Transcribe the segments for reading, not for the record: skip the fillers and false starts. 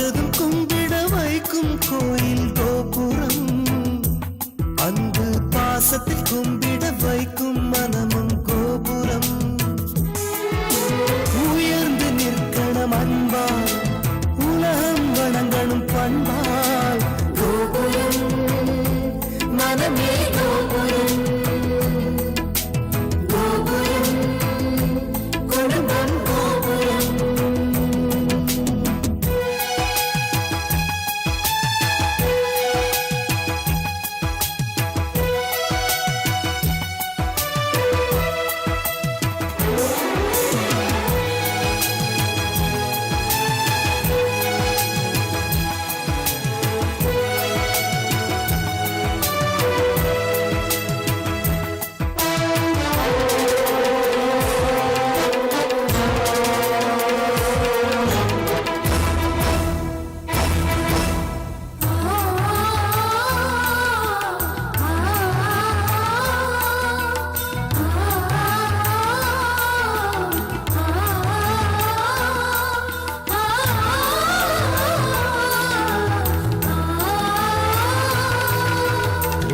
பார்த்ததும் கும்பிட வைக்கும் கோயில் கோபுரம், அன்பு பாசத்தில் கும்பிட வைக்கும் மனமும் கோபுரம். உயர்ந்து நிற்கணும் அன்பால், உலகம் வணங்கணும் பண்பால். கோபுரம் மனமே கோபுரம், கோபுரம் குடும்பம் கோபுரம்.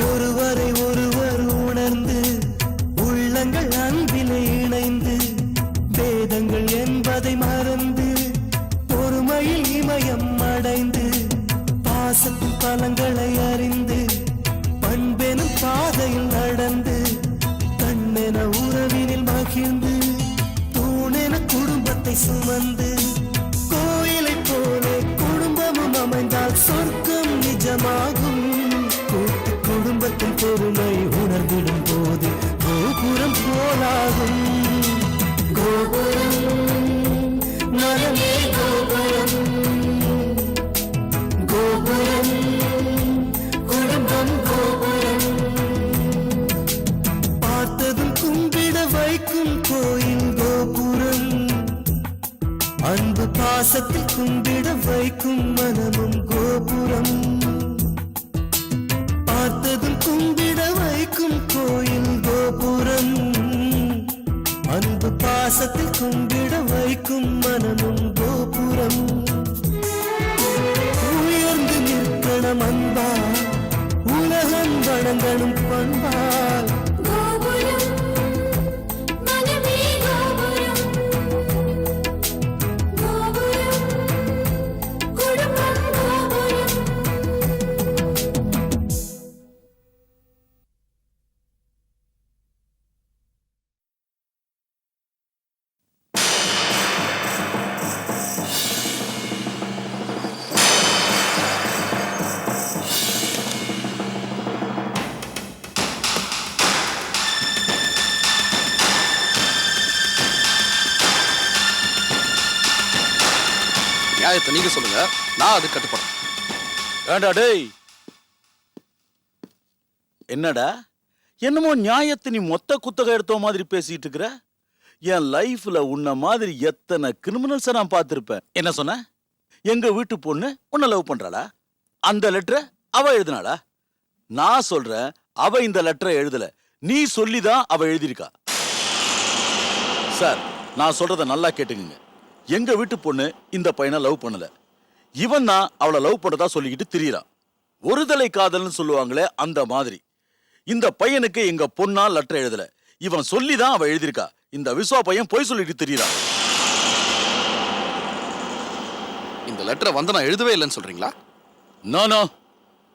ஒருவரை ஒருவர் உணர்ந்து உள்ளங்கள் அன்பிலே இணைந்து, வேதங்கள் என்பதை மறந்து பொறுமையில் இமயம் அடைந்து, பாசத்தின் பலங்களை அறிந்து பண்பெனும் பாதையில் நடந்து, கண்ணென உறவினில் மகிழ்ந்து தூணென குடும்பத்தை சுமந்து, கோயிலை போலே குடும்பமும் அமைந்தால் சொர்க்கம் நிஜமாகும். கூட்டு குடும்பத்தின் பொறுமை உணர்ந்திடும் போது கோபுரம் போலாகும். கோபுரம் மனமே கோபுரம், கோபுரம் குடும்பம் கோபுரம். பார்த்ததும் கும்பிட வைக்கும் கோயில் கோபுரம், அன்பு பாசத்தில் கும்பிட வைக்கும் மனமும் கோபுரம். பார்த்ததும் கும்பிட வைக்கும் கோயில் கோபுரம், அன்பு பாசத்தில் கும்பிட வைக்கும் மனமும் கோபுரம். உயர்ந்து நிற்கணும் அன்பால், உலகம் வணங்கணும் பண்பால். நியாயத்தை நீங்க சொல்லுங்க, நான் அது கட்டுப்படுறேன். ஏண்டா டேய், என்னடா என்னமோ நியாயத்தை நீ மொத்த குத்தகை எடுத்த மாதிரி பேசிட்டு இருக்கிற? என் லைஃப்ல உன்ன மாதிரி எத்தனை கிரிமினல்ஸை நான் பார்த்திருப்பேன். என்ன சொன்ன? எங்க வீட்டு பொண்ணு உன்னை லவ் பண்றாளா? அந்த லெட்டரை அவ எழுதினாளா? நான் சொல்றேன், அவ இந்த லெட்டரை எழுதல, நீ சொல்லிதான் அவ எழுதியிருக்கா. சார், நான் சொல்றத நல்லா கேட்டுக்குங்க. எங்க வீட்டு பொண்ணு இந்த பையனை லவ் பண்ணல, இவன் தான் அவளை லவ் பண்ணதா சொல்லிக்கிட்டு திரியறான். ஒரு தலை காதல்னு சொல்லுவாங்களே, அந்த மாதிரி. இந்த பையனுக்கு எங்க பொண்ணா லெட்டர் எழுதல, இவன் சொல்லிதான் அவ எழுதியிருக்கா. இந்த விஸ்வா பையன் போய் சொல்லிட்டு திரியறான். இந்த லெட்டரை வந்து நான் எழுதவே இல்லைன்னு சொல்றீங்களா? நானோ,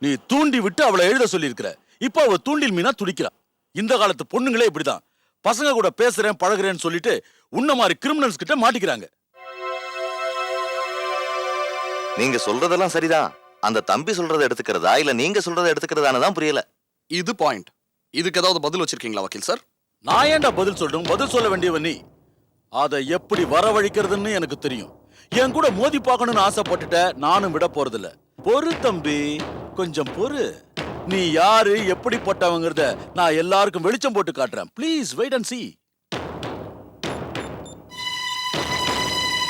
நீ தூண்டி விட்டு அவளை எழுத சொல்லியிருக்கிற. இப்ப அவ தூண்டில் மீனா துடிக்கிறா. இந்த காலத்து பொண்ணுங்களே இப்படிதான். பசங்க கூட பேசுறேன் பழகுறேன்னு சொல்லிட்டு உன்ன மாதிரி கிரிமினல்ஸ் கிட்ட மாட்டிக்கிறாங்க. நீங்க சொல்றதெல்லாம் சரிதான். அந்த தம்பி சொல்றதை எடுத்துக்கிறதா இல்ல நீங்க சொல்றதை எடுத்துக்கிறதானதான் புரியல. இது பாயிண்ட். இதுக்கு ஏதாவது பதில் வச்சிருக்கீங்களா வக்கீல் சார்? நான் ஏன்டா பதில் சொல்றேன்? பதில் சொல்ல வேண்டியவன் நீ. அதை எப்படி வரவழைக்கிறதுன்னு எனக்கு தெரியும். என் கூட மோதி பார்க்கணும்னு ஆசைப்பட்டுட்ட, நானும் விட போறதில்ல. பொறு தம்பி, கொஞ்சம் பொறு. நீ யாரு எப்படிப்பட்டவங்கிறத நான் எல்லாருக்கும் வெளிச்சம் போட்டு காட்டுறேன். Please wait and see.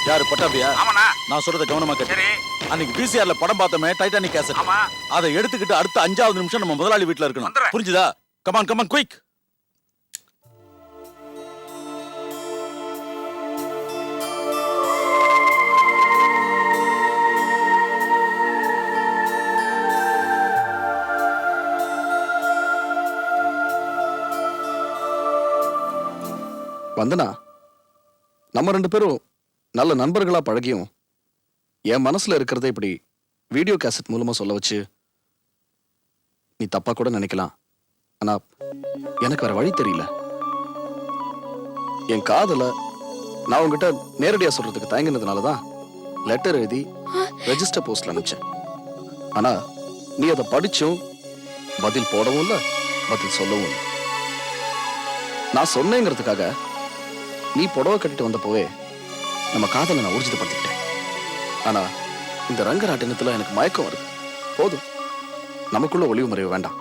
யாரு பட்டாபியா? நான் சொல்றத கவனமா கேட்டு. அன்னைக்கு பிசிஆர்ல படம் பார்த்தோமே, டைட்டானிக் கேசட். அதை எடுத்துக்கிட்டு அடுத்த 5வது நிமிஷம் நம்ம முதலாளி வீட்டுல இருக்கணும். புரிஞ்சுதா? Come on come on quick. வந்தனா, நம்ம 2 பேரும் நல்ல நண்பர்களா பழகியும் என் மனசுல இருக்கிறத இப்படி வீடியோ கேசட் மூலமா சொல்ல வச்சு நீ தப்பா கூட நினைக்கலாம். ஆனா எனக்கு வேற வழி தெரியல. என் காதல நான் உங்ககிட்ட நேரடியா சொல்றதுக்கு தயங்கினதுனாலதான் லெட்டர் எழுதி ரெஜிஸ்டர் போஸ்ட்ல அனுப்பிச்சேன். ஆனா நீ அதை படிச்சும் பதில் போடவும் இல்ல, பதில் சொல்லவும் இல்லை. நான் சொன்னேங்கிறதுக்காக நீ புடவை கட்டிட்டு வந்தப்போவே நம்ம காதலை நான் ஊர்ஜிதப்படுத்திக்கிட்டேன். ஆனா இந்த ரங்கராட்டினத்துல எனக்கு மயக்கம் வருது. போதும், நமக்குள்ள ஒளிவு மறைவு வேண்டாம்.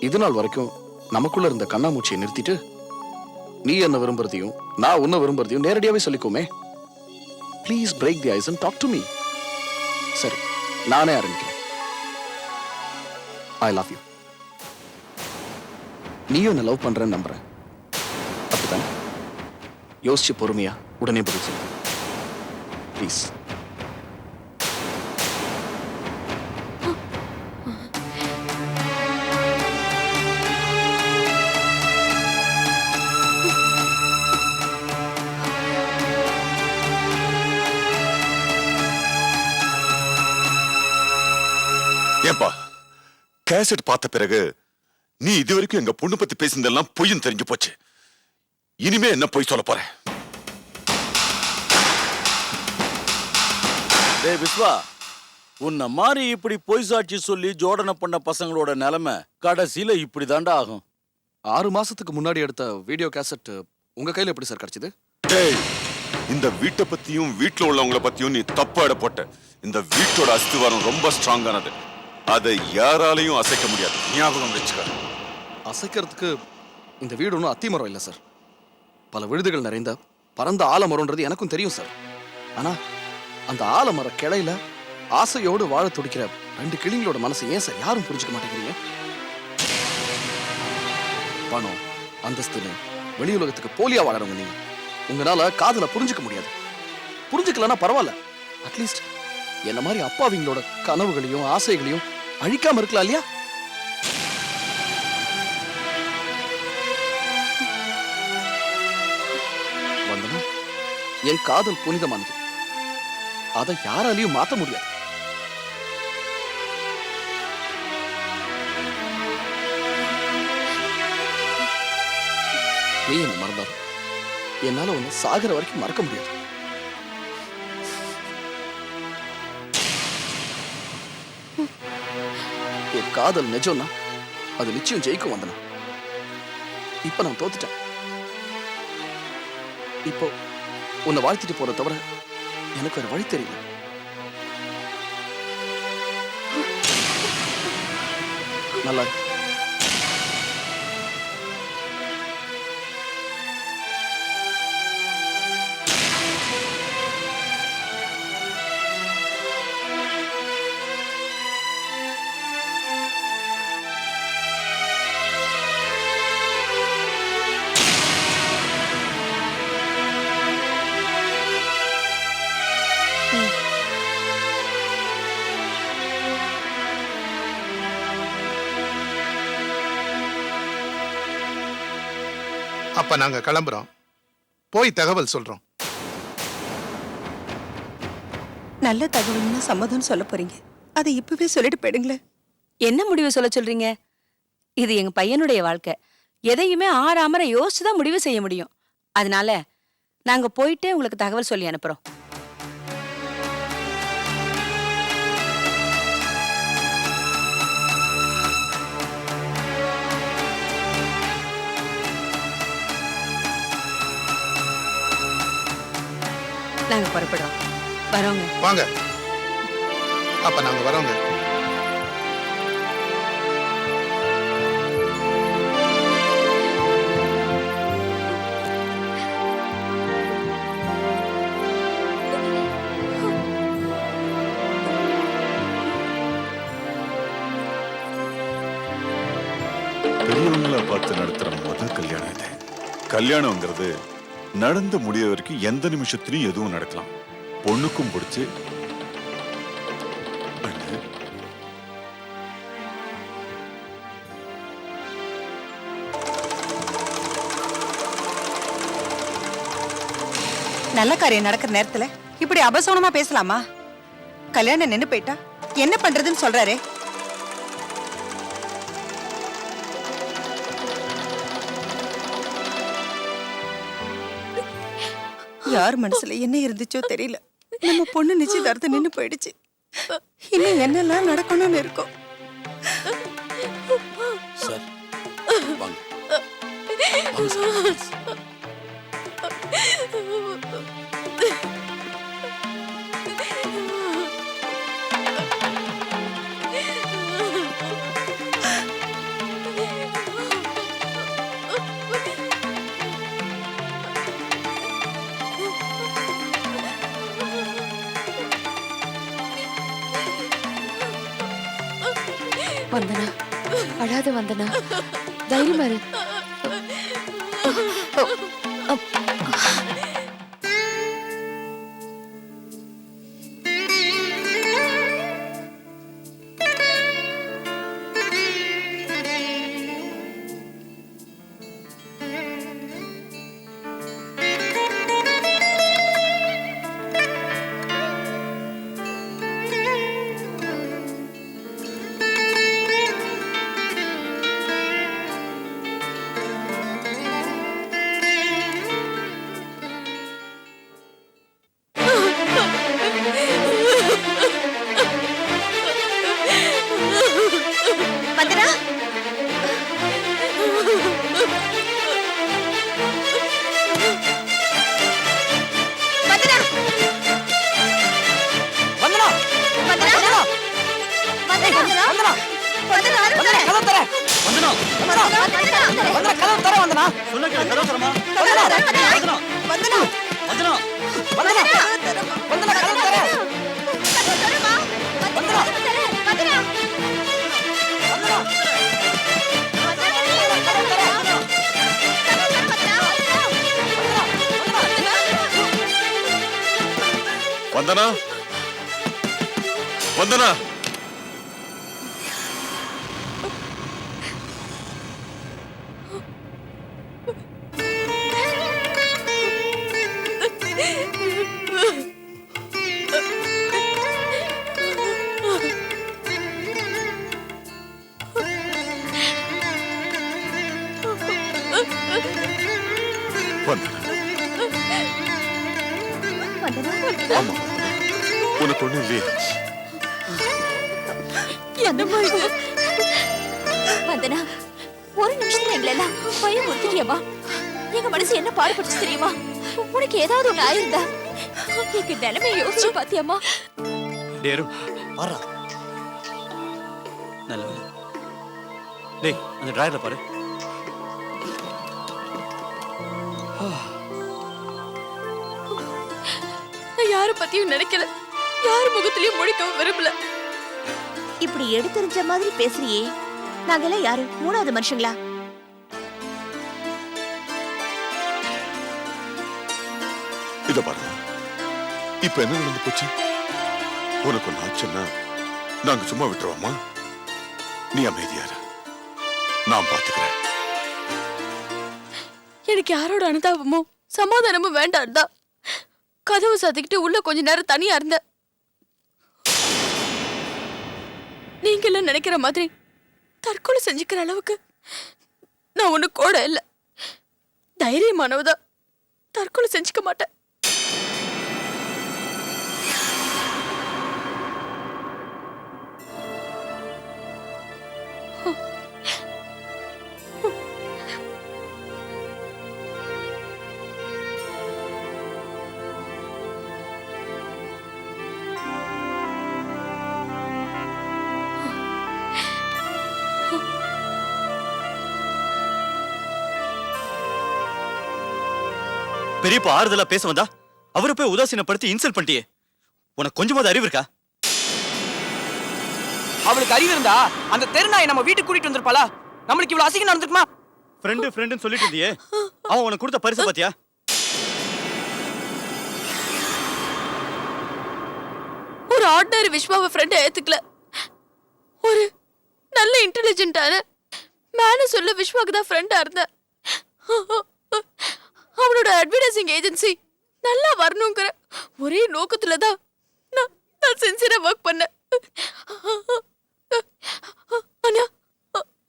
இது நாள் வரைக்கும் நமக்குள்ள இருந்த கண்ணாமூச்சியை நிறுத்திட்டு நீ என்ன விரும்புறதையும் நான் உன்னை விரும்புறதையும் நேரடியாவே சொல்லிக்கோமே. Please break the ice and talk to me. சரி, நானே ஆரம்பிக்கிறேன். I love you. நீயும் என்ன லவ் பண்றேன்னு நம்புறேன். அப்படித்தானே? யோசிச்சு பொறுமையா உடனே பதில் சொல்லு ப்ளீஸ். ஏப்பா, கேசட் பார்த்த பிறகு நீ இதுவரைக்கும் எங்க பொண்ணு பத்தி பேசினதெல்லாம் பொய்ன்னு தெரிஞ்சு போச்சு. இனிமே என்ன பொய் சொல்ல போற? டேய் விஸ்வா, உன்னை மாதிரி இப்படி பொய் சாட்சி சொல்லி ஜோடனை பண்ண பசங்களோட நிலைமை கடைசியில இப்படி தாண்டா ஆகும். 6 மாசத்துக்கு முன்னாடி எடுத்த வீடியோ கேசட் உங்க கையில எப்படி சார் கிடைச்சது? டேய், இந்த வீட்டை பத்தியும் வீட்டுல உள்ளவங்களை பத்தியும் நீ தப்பா இட போட்ட. இந்த வீட்டோட அஸ்திவாரம் ரொம்ப ஸ்ட்ராங்கானது. அதை யாராலையும் அசைக்க முடியாது. ஞாபகம் வச்சுக்க. அசைக்கிறதுக்கு இந்த வீடு ஒன்றும் அத்திமரம் இல்லை சார். பல விழுதுகள் நிறைந்த பரந்த ஆலமரம்ன்றது எனக்கும் தெரியும் சார். ஆனா அந்த ஆலமர கிளையில ஆசையோடு வாழ துடிக்கிற 2 கிளிங்களோட மனசை ஏன் சார் யாரும் புரிஞ்சுக்க மாட்டேங்கிறீங்க? பணம், அந்தஸ்துன்னு வெளி உலகத்துக்கு போலியா வாழறவங்க நீங்க. உங்களால காதல புரிஞ்சுக்க முடியாது. புரிஞ்சுக்கலன்னா பரவாயில்ல, அட்லீஸ்ட் என்ன மாதிரி அப்பாவிங்களோட கனவுகளையும் ஆசைகளையும் அழிக்காம இருக்கலாம் இல்லையா? வந்தனா, என் காதல் புனிதமானது. அதை யாராலையும் மாத்த முடியாது. நீ என்ன மறந்தாலும் என்னால உன்னை சாகர வரைக்கும் மறக்க முடியாது. என் காதல் நிஜம்னா அது நிச்சயம் ஜெயிக்கும். வந்தனா, இப்ப நான் தோத்துட்டேன். இப்போ உன்னை வாழ்த்திட்டு போற தவிர எனக்கு வேற வழி தெரியல. நல்லா இருக்கு. அப்ப நாங்க கிளம்புறோம். போய் தகவல் சொல்றோம். நல்ல தகவல்னா சம்மதம் சொல்ல போறீங்க. அதை இப்பவே சொல்லிட்டு போயிடுங்களேன். என்ன முடிவு சொல்ல சொல்றீங்க? இது எங்க பையனுடைய வாழ்க்கை. எதையுமே ஆறாமற யோசிச்சுதான் முடிவு செய்ய முடியும். அதனால நாங்க போயிட்டு உங்களுக்கு தகவல் சொல்லி அனுப்புறோம். நாங்க புறப்படுறோம். வரோங்க. வாங்க. அப்ப நாங்க வரோங்க. பெரியவங்களை பார்த்து நடத்துற முதல் கல்யாணம் இது. கல்யாணம்ங்கிறது நடந்து முடிய வரைக்கும் எந்த நிமிஷத்திலையும் எதுவும் நடக்கலாம். பொண்ணுக்கும் பிடிச்சு நல்ல காரியம் நடக்கிற நேரத்துல இப்படி அபசோனமா பேசலாமா? கல்யாணம் நின்னு போயிட்டா என்ன பண்றதுன்னு சொல்றாரே. யார் மனசுல என்ன இருந்துச்சோ தெரியல. நம்ம பொண்ணு நிச்சயதார்த்தம் நின்னு போயிடுச்சு. இன்னும் என்னெல்லாம் நடக்கணும்னு இருக்கும். சார் வாங்க வாங்க சார். வந்தனா, அழாத வந்தனா, தைரியமா இரு. வந்தனா, வந்தனா. ஆமா, உனக்கு ஒண்ணு இல்லையே. வந்தனா, ஒரு நிமிஷத்துல எங்களை எல்லாம் பயம் முடிக்கிறியம்மா. எங்க மனசு என்ன பாடுபட்டுச்சு தெரியுமா? உனக்கு ஏதாவது ஒண்ணு ஆயிருந்தா எங்க நிலைமை யோசிச்சு பாத்தியம்மா? டேரு பாரா, நல்ல வேலை. டேய், அந்த டிராயர்ல பாரு. நான் யார பத்தியும் நினைக்கல, யார் முகத்திலயும் முழிக்கவும் விரும்பல. இப்படி எடுத்தறிஞ்ச மாதிரி பேசுறியே, நாங்கெல்லாம் யாரு? மூணாவது மனுஷங்களா? இத பாருங்க, இப்ப என்ன நடந்து போச்சு? உனக்கு ஒண்ணு ஆச்சுன்னா நாங்க சும்மா விட்டுருவோமா? நீ அமைதியாரு, நான் பாத்துக்கிறேன். எனக்கு யாரோட அனுதாபமும் சமாதானமும் வேண்டாம் தான் கதவு சாத்திக்கிட்டு உள்ள கொஞ்ச நேரம் தனியா இருந்த. நீங்க எல்லாம் நினைக்கிற மாதிரி தற்கொலை செஞ்சுக்கிற அளவுக்கு நான் ஒண்ணு கூட இல்ல. தைரியமானவதான், தற்கொலை செஞ்சுக்க மாட்டேன். பெரியப்பா ஆறுதலா பேச வந்தா அவரை போய் உதாசீனப்படுத்தி இன்சல்ட் பண்ணிட்டியே. உனக்கு கொஞ்சமாவது அறிவு இருக்கா? அவளுக்கு அறிவு இருந்தா அந்த தெருநாயை நம்ம வீட்டுக்கு கூட்டிட்டு வந்திருப்பாளா? நம்மளுக்கு இவ்வளவு அசிங்கம் நடந்துக்குமா? ஃப்ரெண்டுன்னு சொல்லிட்டு இருந்தியே, அவன் உனக்கு கொடுத்த பரிசு பாத்தியா? ஒரு ஆர்டினரி விஸ்வாவை ஃப்ரெண்ட் ஏத்துக்கல. ஒரு நல்ல இன்டெலிஜென்ட்டான மேன சொல்ல விஸ்வாக்கு தான் ஃப்ரெண்டா இருந்த. அவனோட அட்வர்டைசிங் ஏஜென்சி நல்லா வரணுங்கிற ஒரே நோக்கத்துலதான் நான் சின்சியரா ஒர்க் பண்ணேன். ஆனா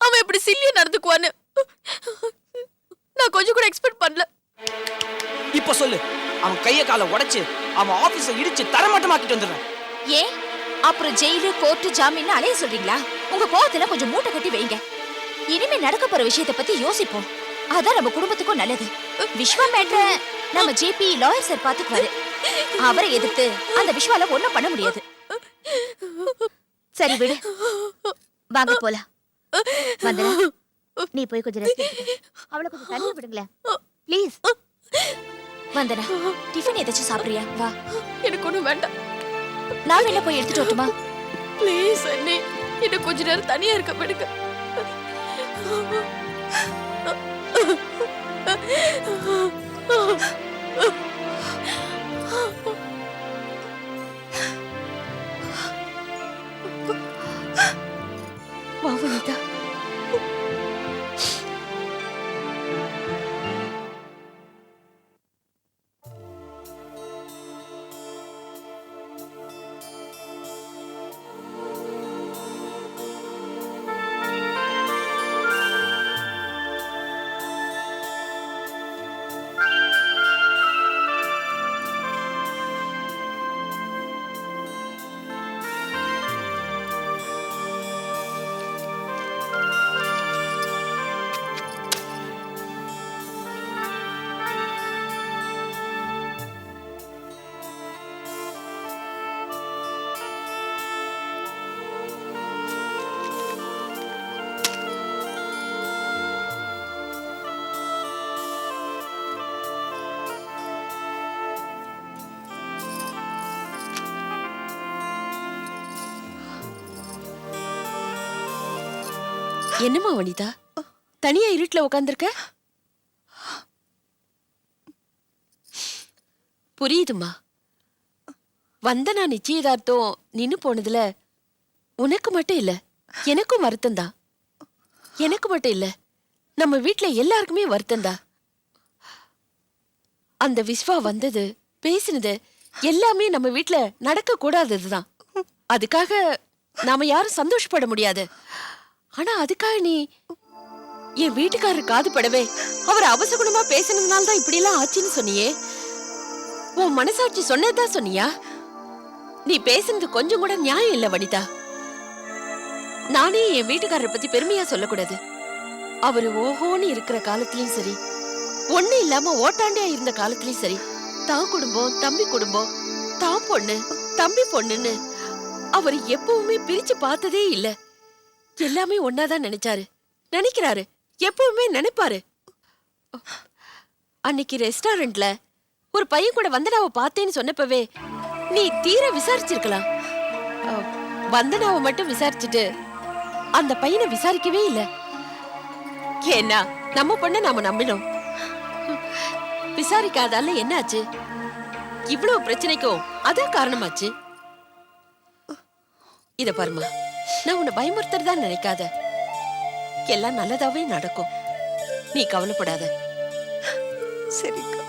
அவன் இப்படி சில்லியா நடந்துக்குவான்னு நான் கொஞ்சம் கூட எக்ஸ்பெக்ட் பண்ணல. இப்ப சொல்லு, அவன் கைய காலை உடைச்சு அவன் ஆபீஸை இடிச்சு தரமட்டமாக்கிட்டு வந்துடுறேன். ஏன் அப்புறம் ஜெயிலு கோர்ட்டு ஜாமீன் அலைய சொல்றீங்களா? உங்க கோவத்துல கொஞ்சம் மூட்டை கட்டி வைங்க. இனிமே நடக்க போற விஷயத்தை பத்தி யோசிப்போம். அதான் நம்ம குடும்பத்துக்கும் நல்லது. விஸ்வா மேட்ர நம்ம ஜேபி லாயர் சார் பாத்துக்குவாரு. அவரை எதிர்த்து அந்த விஸ்வால ஒண்ணும் பண்ண முடியாது. சரி விடு, வாங்க போலாம். வந்தனா, நீ போய் கொஞ்சம் ரெஸ்ட் எடுத்துக்க. அவளை கொஞ்சம் தனியா விடுங்களேன் ப்ளீஸ். வந்தனா, டிஃபன் ஏதாச்சும் சாப்பிடுறியா? வா. எனக்கு ஒண்ணும் வேண்டாம். நான் வெளில போய் எடுத்துட்டு வரட்டுமா? ப்ளீஸ் அண்ணே, இன்னும் கொஞ்ச நேரம் தனியா இருக்க விடுங்க. வா வனிதா. என்னம்மா வனிதா, தனியா இருட்டுல உட்காந்துருக்க? புரியுதுமா. வந்தனா நிச்சயதார்த்தம் நின்னு போனதுல உனக்கு மட்டும் இல்ல, எனக்கும் வருத்தம் தான். எனக்கு மட்டும் இல்ல, நம்ம வீட்ல எல்லாருக்குமே வருத்தம் தான். அந்த விஸ்வா வந்தது, பேசினது எல்லாமே நம்ம வீட்ல நடக்க கூடாததுதான். அதுக்காக நாம யாரும் சந்தோஷப்பட முடியாது. ஆனா அதுக்காக நீ என் வீட்டுக்காரர் காது படவே அவர் அவசகுணமா பேசினதுனால தான் இப்படி எல்லாம் ஆச்சுன்னு சொன்னியே. உன் மனசாட்சி சொன்னதுதான் சொன்னியா? நீ பேசுனது கொஞ்சம் கூட நியாயம் இல்ல வனிதா. நானே என் வீட்டுக்காரரை பத்தி பெருமையா சொல்லக்கூடாது. அவரு ஓஹோன்னு இருக்கிற காலத்திலயும் சரி, ஒண்ணு இல்லாம ஓட்டாண்டியா இருந்த காலத்திலயும் சரி, தான் குடும்பம் தம்பி குடும்பம், தான் பொண்ணு தம்பி பொண்ணுன்னு அவர் எப்பவுமே பிரிச்சு பார்த்ததே இல்ல. எல்லாமே ஒன்னாதான் நினைச்சாரு, நினைக்கிறாரு, எப்பவுமே நினைப்பாரு. அன்னைக்கு ரெஸ்டாரண்ட்ல ஒரு பையன் கூட வந்தனாவை பார்த்தேன்னு சொன்னப்பவே நீ தீர விசாரிச்சிருக்கலாம். வந்தனாவை மட்டும் விசாரிச்சுட்டு அந்த பையனை விசாரிக்கவே இல்ல. ஏன்னா நம்ம பொண்ண நாம நம்பினோம். விசாரிக்காதால என்னாச்சு? இவ்வளவு பிரச்சனைக்கும் அதான் காரணமாச்சு. இத பாருமா, நான் உன்னை பயமுறுத்துறதா நினைக்காத. எல்லாம் நல்லதாவே நடக்கும். நீ கவலைப்படாத. சரிக்கா.